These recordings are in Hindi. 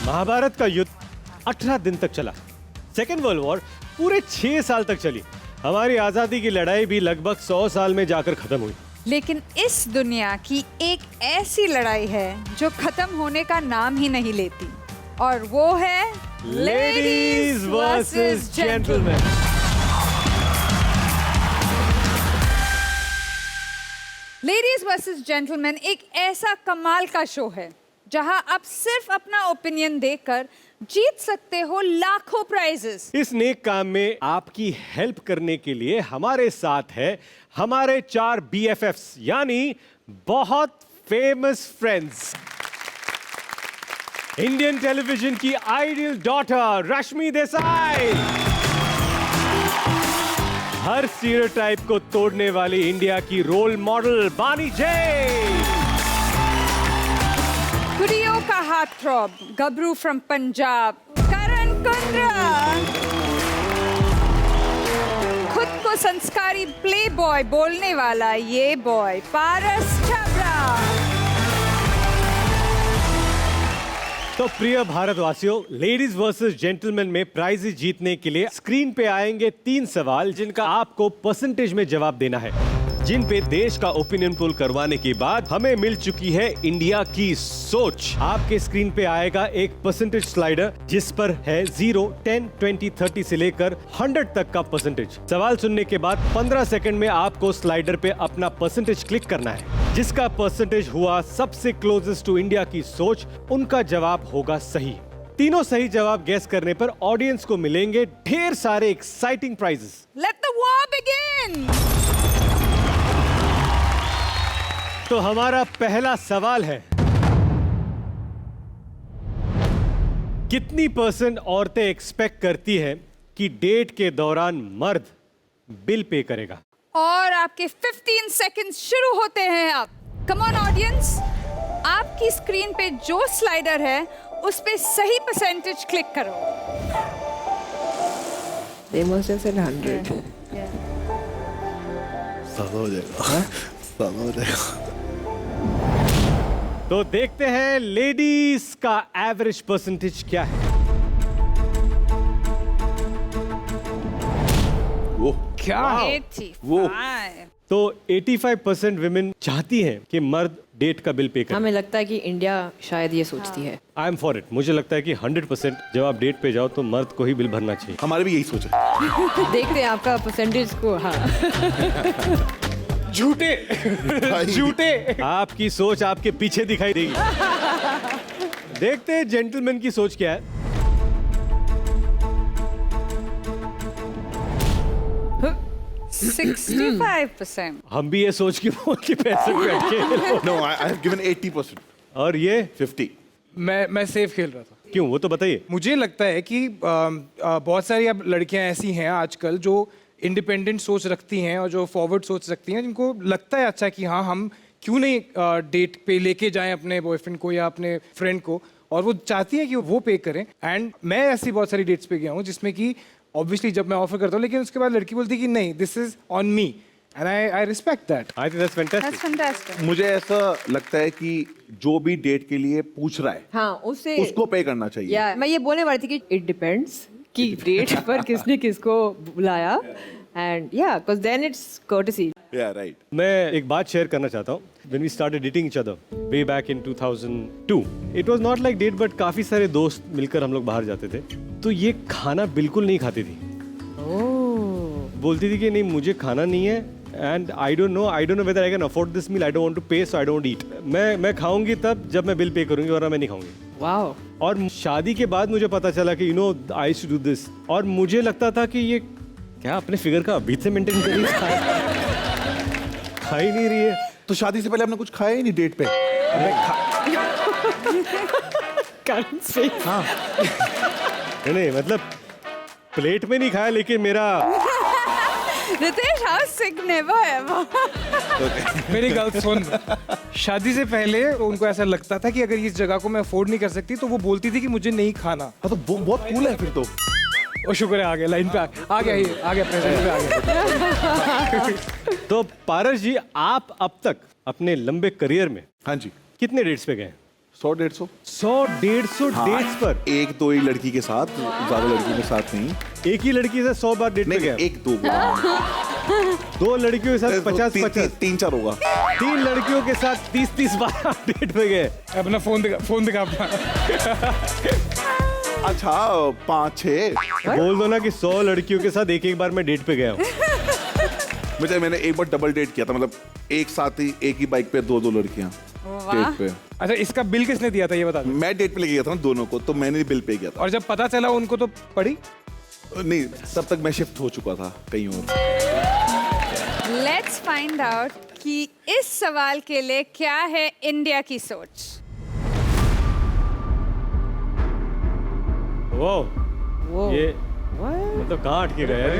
महाभारत का युद्ध 18 दिन तक चला। सेकेंड वर्ल्ड वॉर पूरे 6 साल तक चली। हमारी आजादी की लड़ाई भी लगभग 100 साल में जाकर खत्म हुई। लेकिन इस दुनिया की एक ऐसी लड़ाई है जो खत्म होने का नाम ही नहीं लेती, और वो है ladies versus gentleman. Ladies versus gentleman एक ऐसा कमाल का शो है जहां आप सिर्फ अपना ओपिनियन देकर जीत सकते हो लाखों प्राइजेस। इस नेक काम में आपकी हेल्प करने के लिए हमारे साथ है हमारे 4 BFFs, यानी बहुत फेमस फ्रेंड्स। इंडियन टेलीविजन की आइडियल डॉटर रश्मि देसाई, हर स्टीरियोटाइप को तोड़ने वाली इंडिया की रोल मॉडल बानी जे, गुड़ियों का हाथ थ्रॉब गबरू फ्रॉम पंजाब करण कुंद्रा, खुद को संस्कारी प्ले बॉय बोलने वाला ये बॉय पारस छाबड़ा। तो प्रिय भारतवासियों, लेडीज वर्सेस जेंटलमैन में प्राइजेस जीतने के लिए स्क्रीन पे आएंगे 3 सवाल जिनका आपको परसेंटेज में जवाब देना है, जिन पे देश का ओपिनियन पोल करवाने के बाद हमें मिल चुकी है इंडिया की सोच। आपके स्क्रीन पे आएगा एक परसेंटेज स्लाइडर जिस पर है 0, 10, 20, 30 से लेकर 100 तक का परसेंटेज। सवाल सुनने के बाद 15 सेकंड में आपको स्लाइडर पे अपना परसेंटेज क्लिक करना है। जिसका परसेंटेज हुआ सबसे क्लोजेस्ट टू इंडिया की सोच, उनका जवाब होगा सही। तीनों सही जवाब गैस करने पर ऑडियंस को मिलेंगे ढेर सारे exciting prices. Let the war begin. तो हमारा पहला सवाल है, कितनी % औरतें एक्सपेक्ट करती हैं कि डेट के दौरान मर्द बिल पे करेगा? और आपके 15 सेकंड्स शुरू होते हैं अब। कम ऑन ऑडियंस, आपकी स्क्रीन पे जो स्लाइडर है उस पे सही परसेंटेज क्लिक करो। They must have said 100. ज़्यादा हो जाएगा, ज़्यादा हो जाएगा। तो देखते हैं लेडीज का एवरेज परसेंटेज क्या है। वो क्या? 85। तो 85% विमेन चाहती हैं कि मर्द डेट का बिल पे करे। हमें लगता है कि इंडिया शायद ये सोचती है। I am for it. मुझे लगता है कि 100% जब आप डेट पे जाओ तो मर्द को ही बिल भरना चाहिए। हमारे भी यही सोच है। देखते हैं आपका परसेंटेज को। हाँ झूठे झूठे, आपकी सोच आपके पीछे दिखाई देगी। देखते हैं जेंटलमैन की सोच क्या है। 65%। हम भी ये सोच के पैसे बैठे। No, I have given 80%. और ये 50. मैं सेफ खेल रहा था। क्यों, वो तो बताइए। मुझे लगता है कि बहुत सारी अब लड़कियां ऐसी हैं आजकल जो इंडिपेंडेंट सोच रखती हैं और जो फॉरवर्ड सोच रखती हैं, जिनको लगता है अच्छा कि हाँ हम क्यों नहीं डेट पे लेके जाएं अपने बॉयफ्रेंड को या अपने फ्रेंड को, और वो चाहती हैं कि वो पे करें। एंड मैं ऐसी बहुत सारी डेट्स पे गया हूँ जिसमें कि ऑब्वियसली जब मैं ऑफर करता हूँ लेकिन उसके बाद लड़की बोलती है कि नहीं, this is on me, and I respect that. I think that's fantastic. That's fantastic। मुझे ऐसा लगता है कि जो भी डेट के लिए पूछ रहा है हाँ उससे उसको पे करना चाहिए। या मैं ये बोलने वाली थी कि इट डिपेंड्स कि डेट पर किसने किसको बुलाया, एंड या because then it's courtesy. Yeah, right. मैं एक बात शेयर करना चाहता हूँ। When we started dating each other way back in 2002, it was not like date, but काफी सारे दोस्त मिलकर हम लोग बाहर जाते थे। तो ये खाना बिल्कुल नहीं खाती थी। बोलती थी कि नहीं मुझे खाना नहीं है, and I don't know whether I can afford this meal. I don't want to pay, so I don't eat. मैं खाऊंगी तब जब मैं बिल पे करूंगी, वरना मैं नहीं खाऊंगी। वाओ। और शादी के बाद मुझे पता चला कि I used to do this, और मुझे लगता था कि ये क्या अपने फिगर का अभी से मेंटेन कर रही है, खा ही नहीं रही है। तो शादी से पहले हमने कुछ खाया ही नहीं डेट पे। हाँ। नहीं मतलब प्लेट में नहीं खाया, लेकिन मेरा Ritesh, how sick never ever। मेरी गल सुन, शादी से पहले उनको ऐसा लगता था कि अगर इस जगह को मैं अफोर्ड नहीं कर सकती तो वो बोलती थी कि मुझे नहीं खाना। हाँ, तो वो बहुत कूल है फिर तो। और शुक्र है आ गया लाइन पे, आ गया प्रेजेंट पे आ गया। तो पारस जी, आप अब तक अपने लंबे करियर में हाँ जी, कितने डेट्स पे गए? 100-150 100-150 डेट्स पर? एक दो ही लड़की के साथ, ज्यादा लड़कियों के साथ नहीं। एक ही लड़की से 100 बार डेट पे नहीं, गया? एक दो बार। दो लड़कियों के साथ 50-50? 3-4 होगा। 3 लड़कियों के साथ 30-30 बार आप डेट पे गए? अपना फोन दिखा अपना। अच्छा 5-6। बोल दो ना कि 100 लड़कियों के साथ एक बार मैं डेट पे गया हूँ। मुझे मैंने एक बार डबल डेट किया था, मतलब एक साथ ही एक ही बाइक पे दो लड़कियां डेट पे। अच्छा, इसका बिल किसने दिया था ये बता दो। मैं डेट पे लेके गया था ना दोनों को, तो मैंने बिल पे किया था। और जब पता चला उनको तो पड़ी? नहीं, तब तक मैं शिफ्ट हो चुका था कहीं और। लेट्स फाइंड आउट कि इस सवाल के लिए क्या है इंडिया की सोच। वो ये मतलब कहाँ अटके गए यार?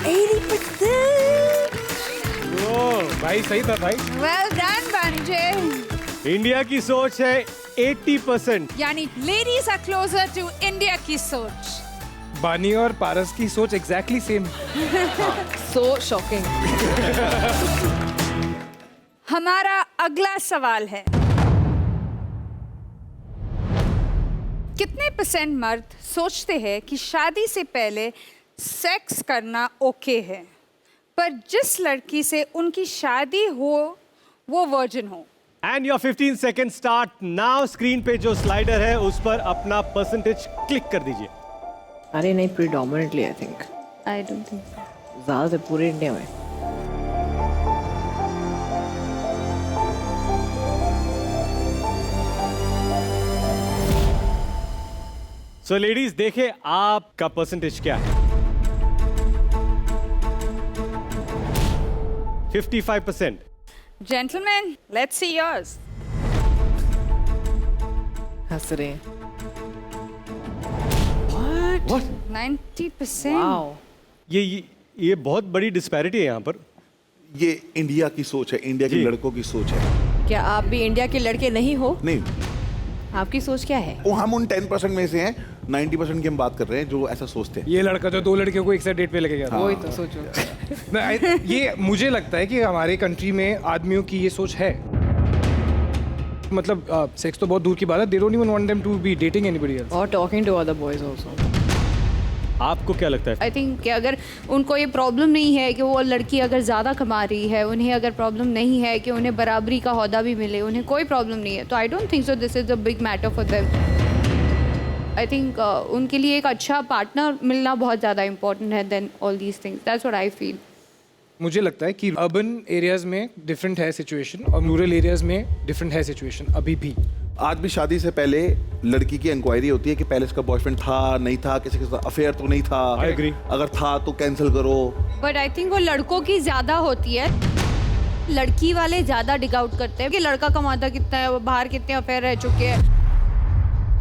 80%। भाई सही था भाई। वेल डन बानी। इंडिया की सोच है 80%। यानी ladies are closer to India की सोच। बानी और पारस की सोच एग्जैक्टली सेम। So shocking. हमारा अगला सवाल है, कितने % मर्द सोचते हैं कि शादी से पहले सेक्स करना ओके है, पर जिस लड़की से उनकी शादी हो वो वर्जिन हो? And your 15 second start now. Screen पे जो स्लाइडर है उस पर अपना परसेंटेज क्लिक कर दीजिए। अरे नहीं, predominantly I think. I don't think so. ज़्यादातर पूरे इंडिया में। सो लेडीज देखे आपका परसेंटेज क्या है? 55%। Gentleman, let's see yours. हंस रहे हैं। 90%। Wow. ये बहुत बड़ी डिस्पैरिटी है यहाँ पर। ये इंडिया की सोच है, इंडिया के जी। लड़कों की सोच है। क्या आप भी इंडिया के लड़के नहीं हो? नहीं, आपकी सोच क्या है? वो हम उन 10% में से हैं। 90% की हम बात कर रहे हैं जो ऐसा सोचते हैं। ये लड़का जो 2 लड़कियों को एक साथ डेट पे लेके गया था। वही तो सोचो। ये मुझे लगता है कि हमारे कंट्री में आदमियों की ये सोच है। मतलब सेक्स तो बहुत दूर की बात है। They don't even want them to be dating anybody else. और talking to other boys also. आपको क्या लगता है? आई थिंक कि अगर उनको ये प्रॉब्लम नहीं है कि वो लड़की अगर ज़्यादा कमा रही है, उन्हें अगर प्रॉब्लम नहीं है कि उन्हें बराबरी का ओहदा भी मिले, उन्हें कोई प्रॉब्लम नहीं है, तो I don't think so this is a big matter for them. I think उनके लिए एक अच्छा पार्टनर मिलना बहुत ज़्यादा इंपॉर्टेंट है than all these things. That's what I feel. मुझे लगता है कि अर्बन एरियाज में डिफरेंट है सिचुएशन और रूरल एरियाज में डिफरेंट है सिचुएशन अभी भी। आज भी शादी से पहले लड़की की इंक्वायरी होती है कि पहले इसका बॉयफ्रेंड था नहीं था, किसी के साथ अफेयर तो नहीं था। I agree. अगर था तो कैंसिल करो। बट आई थिंक वो लड़कों की ज़्यादा होती है। लड़की वाले ज़्यादा डिग आउट करते हैं कि लड़का कमाता कितना है, वो बाहर कितने अफेयर रह चुके हैं,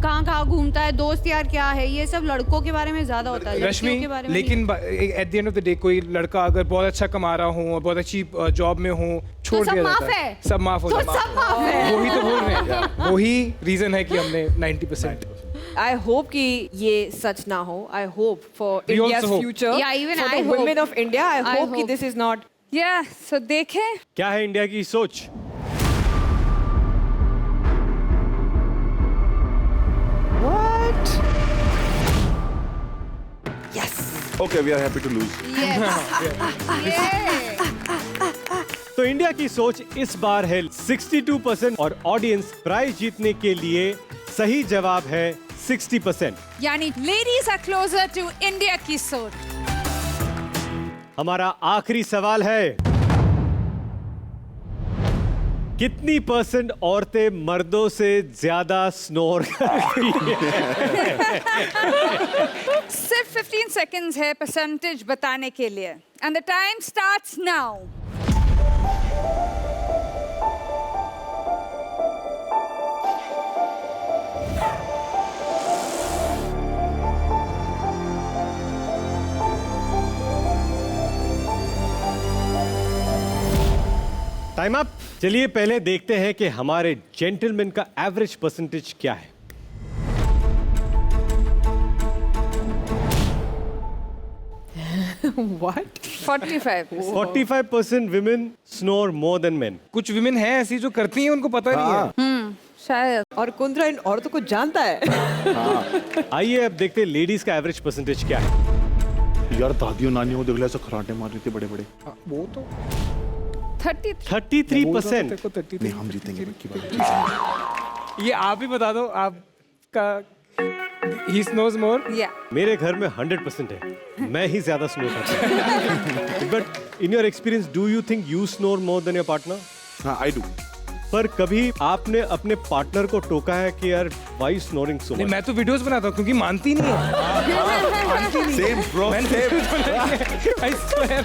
कहाँ घूमता है, दोस्त यार क्या है, ये सब लड़कों के बारे में ज़्यादा होता है। रश्मि, लड़कियों के बारे में लेकिन at the end of the day कोई लड़का अगर बहुत अच्छा कमा रहा हो और बहुत अच्छी जॉब में हो, छोड़ सब दिया माफ जाता है। सब माफ हो तो जाता सब माफ है। वही तो बोल रहे हैं। वही रीजन है कि हमने 90%। I hope कि ये सच ना हो. I hope for We India's also hope. future. Yeah, even for I the hope. women of India. I I hope कि hope. this is not. या सो देखें क्या है इंडिया की सोच? What? Yes. Okay, we are happy to lose. तो इंडिया की सोच इस बार है 62% और ऑडियंस प्राइज जीतने के लिए सही जवाब है 60%। यानी ladies are closer to India की सोच। हमारा आखिरी सवाल है, कितनी % औरतें मर्दों से ज्यादा स्नोर करती हैं? सिर्फ 15 सेकंड्स है परसेंटेज बताने के लिए and the time starts now. Time up. चलिए पहले देखते हैं कि हमारे जेंटलमैन का एवरेज परसेंटेज क्या है। What? 45. 45% women snore more than men. कुछ विमेन हैं ऐसी जो करती हैं, उनको पता नहीं है। शायद और कुंद्रा इन औरतों को जानता है। आइए अब देखते हैं लेडीज का एवरेज परसेंटेज क्या है। यार दादियों नानियों को देख ले, ऐसे खराटे मार रही थी बड़े बड़े। हाँ, वो तो 33. 33%. देखो 33। नहीं हम जीतेंगे की बात। ये आप ही बता दो आपका। He snores more. Yeah. मेरे घर में 100% है, मैं ही ज्यादा स्नोर करता हूँ। But in your experience do you think you snore more than your partner? हाँ आई डू। पर कभी आपने अपने पार्टनर को टोका है कि यार व्हाई स्नोरिंग सो नहीं, मच? मैं तो वीडियोस बनाता हूँ क्योंकि मानती नहीं है। Same bro same. I swear.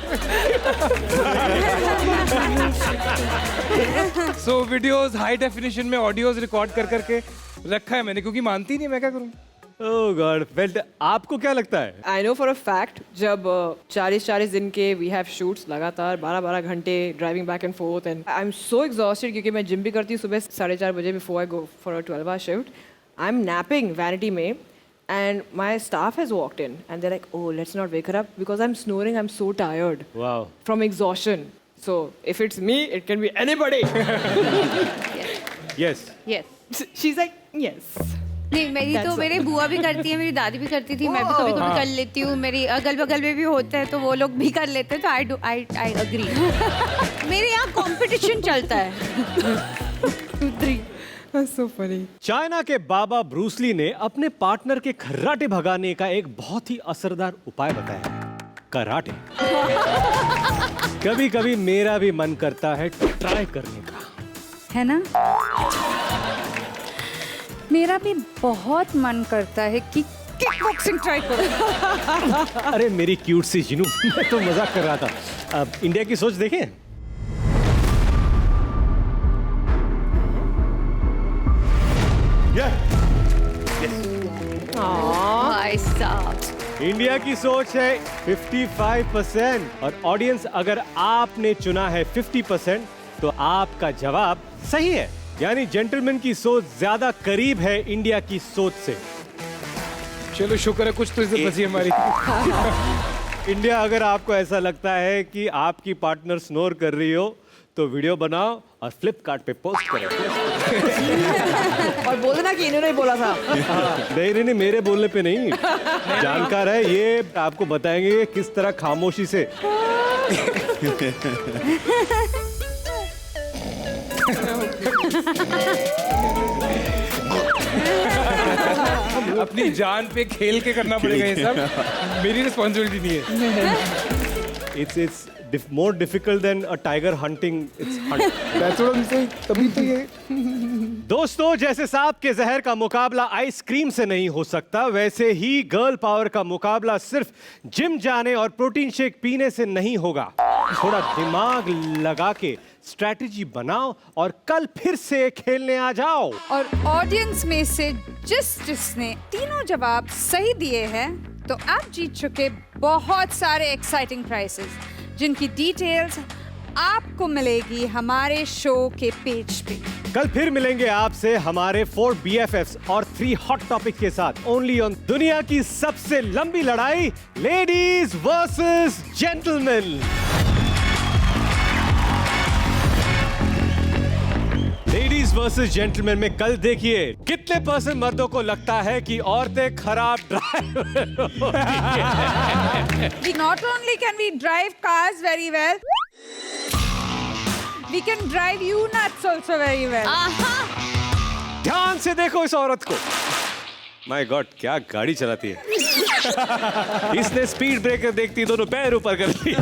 So videos high definition में ऑडियोस रिकॉर्ड कर करके रखा है मैंने, क्योंकि मानती नहीं है, मैं क्या करूँ? ओह गॉड, वेल आपको क्या लगता है? I know for a fact जब 40-40 दिन के we have shoots लगातार 12-12 घंटे driving back and forth and I'm so exhausted क्योंकि मैं जिम भी करती हूँ सुबह 4:30 बजे before I go for a 12-hour shift. I'm napping vanity में and my staff has walked in and they're like, oh let's not wake her up because I'm snoring, I'm so tired wow, from exhaustion. So if it's me, it can be anybody. Yes. Yes. She's like, yes. नहीं, मेरी तो मेरी बुआ भी करती है, मेरी दादी भी करती थी, मैं भी कभी कभी कर लेती हूँ, मेरी अगल बगल में भी होते हैं तो वो लोग भी कर लेते हैं, तो आई अग्री। मेरे यहाँ कंपटीशन चलता है। 2, 3. That's so funny. चाइना के बाबा ब्रूसली ने अपने पार्टनर के खर्राटे भगाने का एक बहुत ही असरदार उपाय बताया, कराटे। कभी कभी मेरा भी मन करता है ट्राई करने का, है ना? मेरा भी बहुत मन करता है कि किक बॉक्सिंग ट्राई करो। अरे मेरी क्यूट सी जिनू, मैं तो मजाक कर रहा था। अब इंडिया की सोच देखें। भाई साहब, इंडिया की सोच है 55% और ऑडियंस अगर आपने चुना है 50% तो आपका जवाब सही है, यानी जेंटलमैन की सोच ज्यादा करीब है इंडिया की सोच से। चलो शुक्र है कुछ तो इज्जत बची हमारी। इंडिया, अगर आपको ऐसा लगता है कि आपकी पार्टनर स्नोर कर रही हो तो वीडियो बनाओ और फ्लिपकार्ट पे पोस्ट करो। और बोल देना कि इन्होंने ही बोला था। नहीं, मेरे बोलने पे नहीं, जानकार है ये, आपको बताएंगे किस तरह खामोशी से। अपनी जान पे खेल के करना पड़ेगा ये सब, मेरी रिस्पॉन्सिबिलिटी नहीं है। It's more difficult than a tiger hunting its hunt. That's what I'm saying. तभी तो ये दोस्तों, जैसे सांप के जहर का मुकाबला आइसक्रीम से नहीं हो सकता, वैसे ही गर्ल पावर का मुकाबला सिर्फ जिम जाने और प्रोटीन शेक पीने से नहीं होगा। थोड़ा दिमाग लगा के स्ट्रैटेजी बनाओ और कल फिर से खेलने आ जाओ। और ऑडियंस में से जिसने तीनों जवाब सही दिए हैं तो आप जीत चुके बहुत सारे एक्साइटिंग प्राइजेस, जिनकी डिटेल्स आपको मिलेगी हमारे शो के पेज पे। कल फिर मिलेंगे आपसे हमारे 4 BFFs और 3 हॉट टॉपिक के साथ, ओनली ऑन दुनिया की सबसे लंबी लड़ाई, ladies versus gentleman. Ladies versus gentleman में कल देखिए कितने % मर्दों को लगता है कि औरतें खराब ड्राइवर होती हैं। Not only can we drive cars very well, we can drive you nuts also very well. ध्यान से देखो इस औरत को, माय गॉड क्या गाड़ी चलाती है। इसने स्पीड ब्रेकर देखती दोनों पैर ऊपर कर दिए।